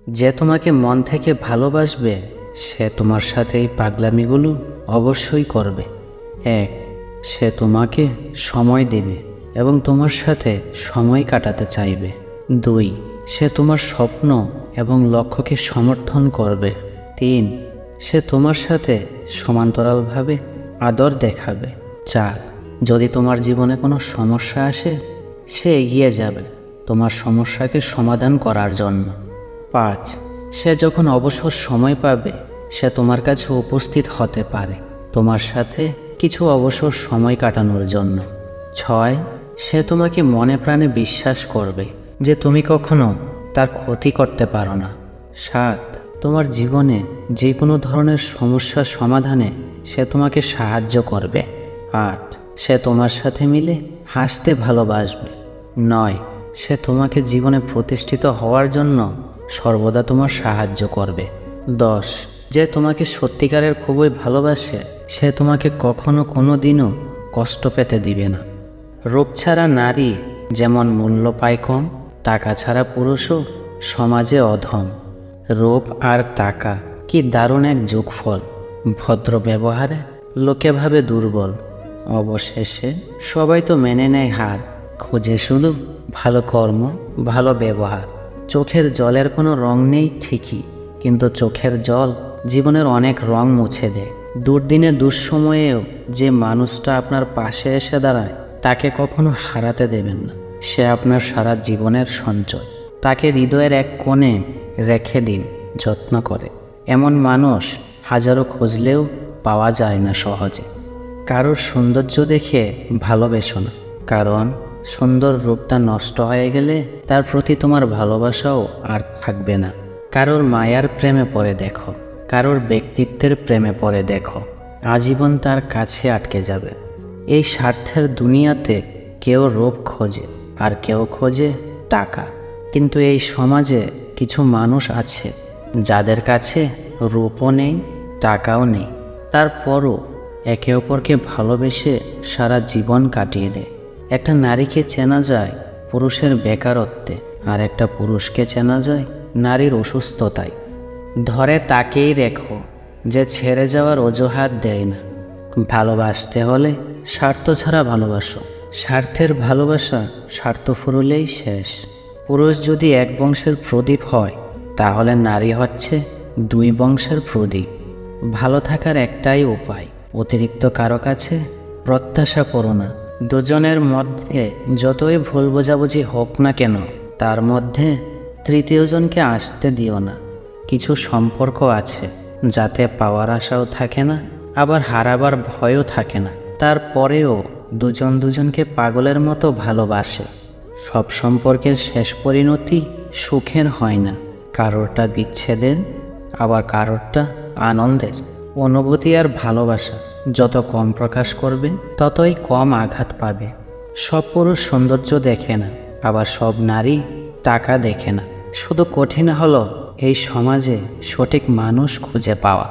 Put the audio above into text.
যে তোমাকে মন থেকে ভালোবাসবে সে তোমার সাথে এই পাগলামিগুলো অবশ্যই করবে। 1. সে তোমাকে সময় দেবে এবং তোমার সাথে সময় কাটাতে চাইবে। 2. সে তোমার স্বপ্ন এবং লক্ষ্যকে সমর্থন করবে। 3. সে তোমার সাথে সমান্তরালভাবে আদর দেখাবে। 4. যদি তোমার জীবনে কোনো সমস্যা আসে সে এগিয়ে যাবে তোমার সমস্যাকে সমাধান করার জন্য। 5. সে যখন অবসর সময় পাবে সে তোমার কাছে উপস্থিত হতে পারে তোমার সাথে কিছু অবসর সময় কাটানোর জন্য। 6. সে তোমাকে মনে প্রাণে বিশ্বাস করবে যে তুমি কখনো তার ক্ষতি করতে পারো না। 7. তোমার জীবনে যে কোনো ধরনের সমস্যার সমাধানে সে তোমাকে সাহায্য করবে। 8. সে তোমার সাথে মিলে হাসতে ভালোবাসবে। 9. সে তোমাকে জীবনে প্রতিষ্ঠিত হওয়ার জন্য সর্বদা তোমার সাহায্য করবে। 10. যে তোমাকে সত্যিকারের খুবই ভালোবাসে সে তোমাকে কখনো কোনো দিনও কষ্ট পেতে দিবে না। রূপ ছাড়া নারী যেমন মূল্য পায় কম, টাকা ছাড়া পুরুষও সমাজে অধম। রূপ আর টাকা কি দারুণ এক যোগফল। ভদ্র ব্যবহারে লোকে ভাবে দুর্বল, অবশেষে সবাই তো মেনে নেয় হার। খুঁজে শুধু ভালো কর্ম, ভালো ব্যবহার। চোখের জলের কোনো রং নেই ঠিকই, কিন্তু চোখের জল জীবনের অনেক রং মুছে দেয়। দুর্দিনে দুঃসময়েও যে মানুষটা আপনার পাশে এসে দাঁড়ায় তাকে কখনো হারাতে দেবেন না। সে আপনার সারা জীবনের সঞ্চয়। তাকে হৃদয়ের এক কোণে রেখে দিন যত্ন করে। এমন মানুষ হাজারো খুঁজলেও পাওয়া যায় না সহজে। কারোর সৌন্দর্য দেখে ভালোবেসো না, কারণ সুন্দর রূপটা নষ্ট হয়ে গেলে তার প্রতি তোমার ভালোবাসাও আর থাকবে না। কারোর মায়ার প্রেমে পড়ে দেখো, কারোর ব্যক্তিত্বের প্রেমে পড়ে দেখো, আজীবন তার কাছে আটকে যাবে। এই স্বার্থের দুনিয়াতে কেউ রূপ খোঁজে আর কেউ খোঁজে টাকা, কিন্তু এই সমাজে কিছু মানুষ আছে যাদের কাছে রূপও নেই, টাকাও নেই, তারপরও একে অপরকে ভালোবেসে সারা জীবন কাটিয়ে দেয়। একটা নারীকে চেনা যায় পুরুষের বেকারত্বে, আর একটা পুরুষকে চেনা যায় নারীর অসুস্থতায়। ধরে তাকেই রেখো যে ছেড়ে যাওয়ার অজুহাত দেয় না। ভালোবাসতে হলে স্বার্থ ছাড়া ভালোবাসো, স্বার্থের ভালোবাসা স্বার্থ ফুরলেই শেষ। পুরুষ যদি এক বংশের প্রদীপ হয় তাহলে নারী হচ্ছে 2 বংশের প্রদীপ। ভালো থাকার একটাই উপায়, অতিরিক্ত কারো কাছে প্রত্যাশা করো না। দুজনের মধ্যে যতই ভুল বোঝাবুঝি হোক না কেন তার মধ্যে তৃতীয়জনকে আসতে দিও না। কিছু সম্পর্ক আছে যাতে পাওয়ার আশাও থাকে না, আবার হারাবার ভয়ও থাকে না, তারপরেও দুজন দুজনকে পাগলের মতো ভালোবাসে। সব সম্পর্কের শেষ পরিণতি সুখের হয় না, কারোরটা বিচ্ছেদের, আবার কারোরটা আনন্দের। অনুভূতি আর ভালোবাসা যত কম প্রকাশ করবে ততই কম আঘাত পাবে। সব পুরুষ সৌন্দর্য দেখে না, আবার সব নারী টাকা দেখে না। শুধু কঠিন হলো এই সমাজে সঠিক মানুষ খুঁজে পাওয়া।